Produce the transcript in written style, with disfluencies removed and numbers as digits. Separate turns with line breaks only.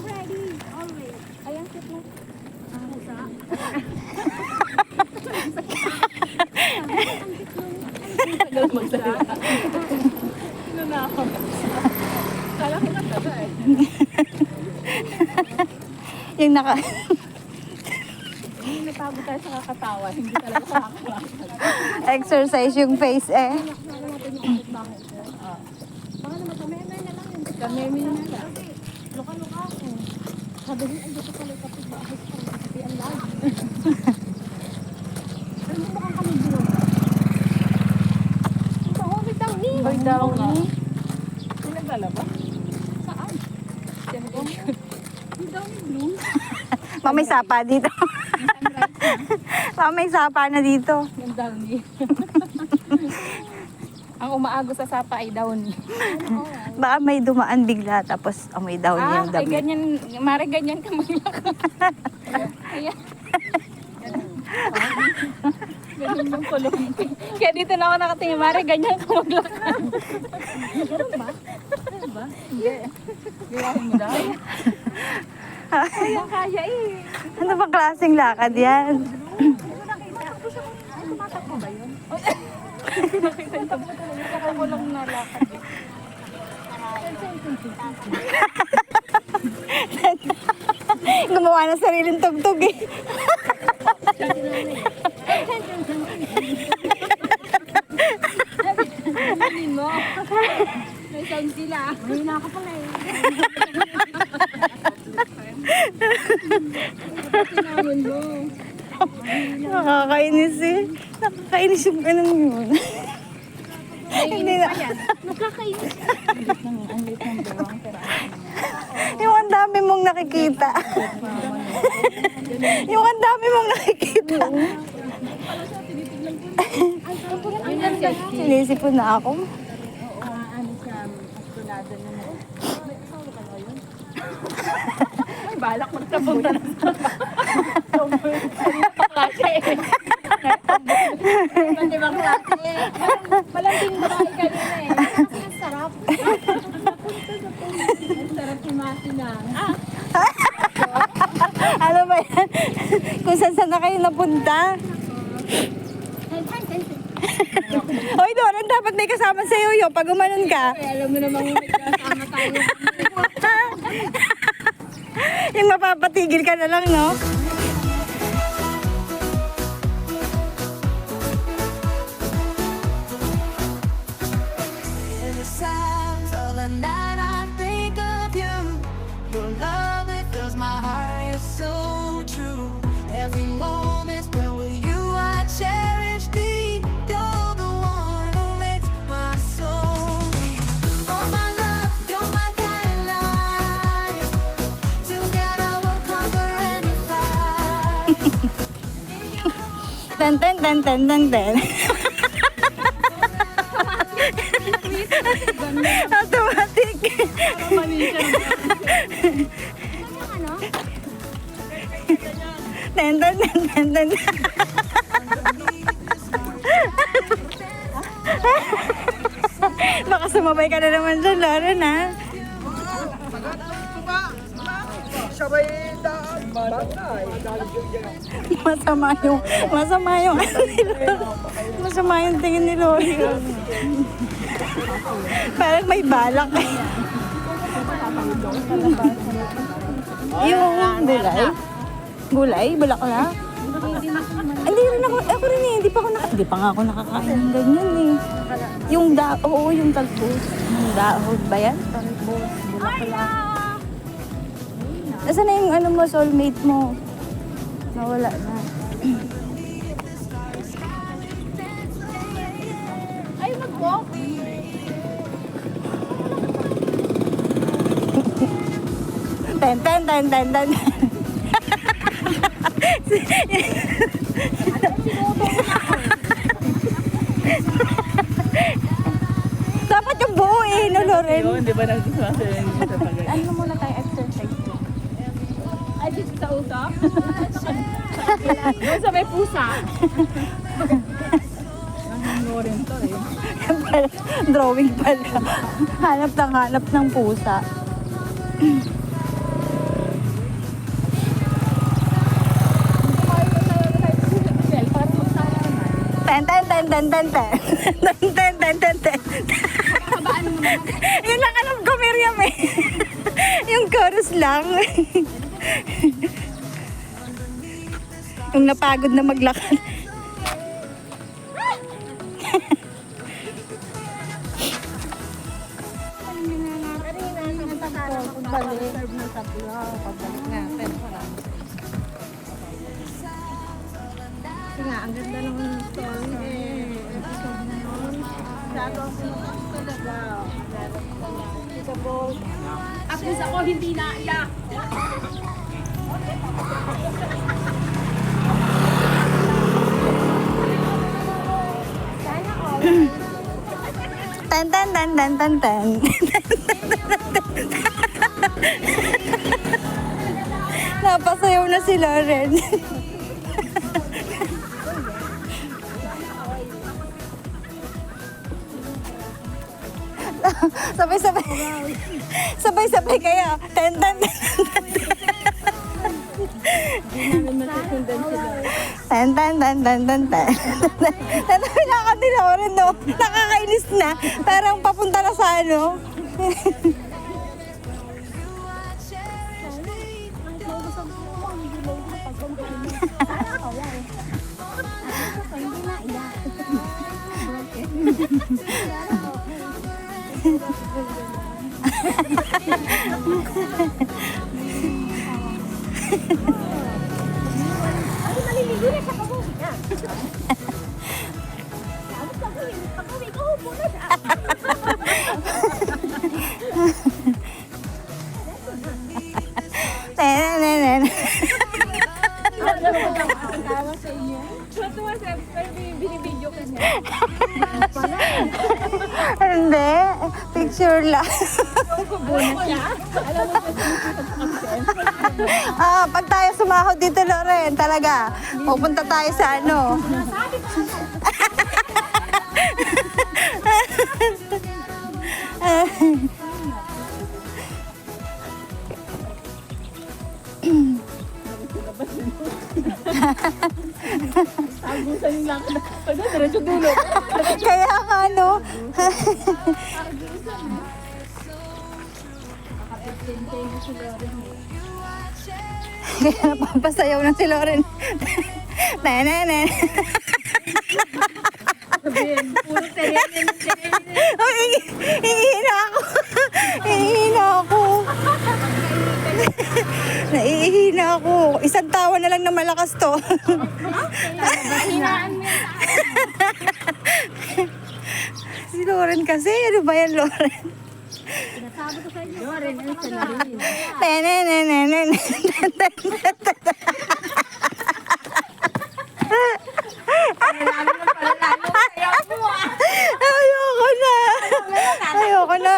ready, always. Ayan, cute mo. Pusa.
Tagal magsalita. Ano na ako? Kala ko nagdaga eh.
Yung naka...
Hindi natago tayo sa kakatawa. Hindi talaga kakakalakan.
exercise yung face eh.
Baka naman kami, na lang yun.
Kami na lang.
Luka-luka ako. Sabi rin, ay, dito pala yung kapit bahay ko. Kasi ang lag. Ano mo baka kami doon? Ito, oh, may tangi.
May daw nga. May naglalaba?
Saan? May daw ni blue.
Mamay sapa dito. Mamay sapa na dito.
Yung downy. Ang umaago sa sapa ay downy.
Baka may dumaan bigla tapos amoy daw niya yung
Ay
damit.
ganyan, mare ganyan ka maglakad. Ayan. Ganyan yung kulong. Kaya dito na ako nakatingin, mare ganyan ka maglakad.
Ganun ba?
Hindi. Gayahin mo daw.
Kaya kaya eh.
Ano bang klaseng lakad yan?
Hindi ko nakita. Tapos ako, ay, tumatakbo ba yun?
Nakita yung tabo talaga. Saka mo lang nalakad.
Gumawa ng sariling tugtog eh.
Hindi mo. May sound sila. Mahina ka pala eh. Tinawin mo.
Nakakainis eh. Nakakainis yung ganun yun. Hindi na.
Nakakainis.
Ang late ng bewang. Pero
Yung ang dami mong nakikita. Yung ang dami mong nakikita.
Ay, ang ganda.
Sinisipon na ako.
ano siya, astunado na na. May asawa ka ba yun? Ay, balak magtapunta na sa klase eh. Hindi bang klase eh. Malanding babae kanina eh.
Kasi ang sarap.
Ang sarap himasi na.
Ano ba yan? Kung saan na kayo napunta. Hoy, Doran, dapat may kasama sa'yo yun pag umanon ka.
Ay, alam mo namang may kasama tayo.
Yung mapapatigil ka na lang, no?
In the silence of the night, I think of you. Your love, it fills my heart, you're so true. Every moment spent with you, I cherish thee. You're the one who makes my soul beat. Oh, my love, you're my guideline. Together we'll conquer any fight.
Ten, ten, ten, ten, ten, ten. Automatic.
Mali siya.
Ano?
Ten, ten, ten, ten, ten. Baka sumabay ka na naman dyan, Lauren, ha? Masama yung ano ni Lauren. Masama yung tingin ni Lauren. Parang may balak eh. Yung gulay? Gulay? Bulaklak? Hindi rin ako rin eh, hindi pa nga ako nakakain ng ganyan eh. Yung oo, yung talbos. Yung dahon ba yan? Talbos, bulaklak. Nasaan na yung ano mo, soulmate mo? Nawala na.
Ay, mag-walk.
Ten, ten, ten, ten, ten. Dapat yung buo eh, no, Lauren?
Yun, di ba nagsasabi yung sa pagay?
Ano muna tayo exercise ko?
Ay, dito sa utak? Doon sa may pusa. Ang rin to eh.
Drawing pala. Hanap ng pusa. Ten, ten, ten, ten, ten, ten. Ten, ten, ten, ten, ten. Yun lang alam ko, Miriam eh. Yung chorus lang. Yung napagod na maglakad.
Pagbalik ng tatlo, pagbalik natin. Kasi nga, ang ganda ng story eh. Episode na yun. Sabi ako talaga.
At least ako hindi naiyak.
Ten, ten, ten, ten, ten, ten. Napasayaw na si Lauren. Sabay-sabay. Sabay-sabay kayo. Ten, ten, ten, ten, ten, ten, ten, ten, ten. Natawala ka din ako rin, no? Nakakainis na. Parang papunta na sa ano.
Naliligo na siya kabuhi na. Tapos pag-uwi ko, hupo na siya.
Ten.
Tuwa siya, pero binibidyo ka niya.
Hindi. Picture lang.
Alam mo ba
Pag tayo sumahod dito, Lauren, talaga, pupunta tayo sa ano.
Tagusan lang. Ano, diretso dulo.
Kaya nga, no? Kaya napapasayaw na si Lauren. Nenen.
Sabihin, puro terenen.
Hihina ako. Hihina ako. Naihina ako. Isang tawa na lang na malakas to.
Hinaan mo yan.
Si Lauren kasi. Ano ba yan, Lauren?
Sabi ko sa inyo, Lauren, ano siya na rin.
Nenen. Ayoko na.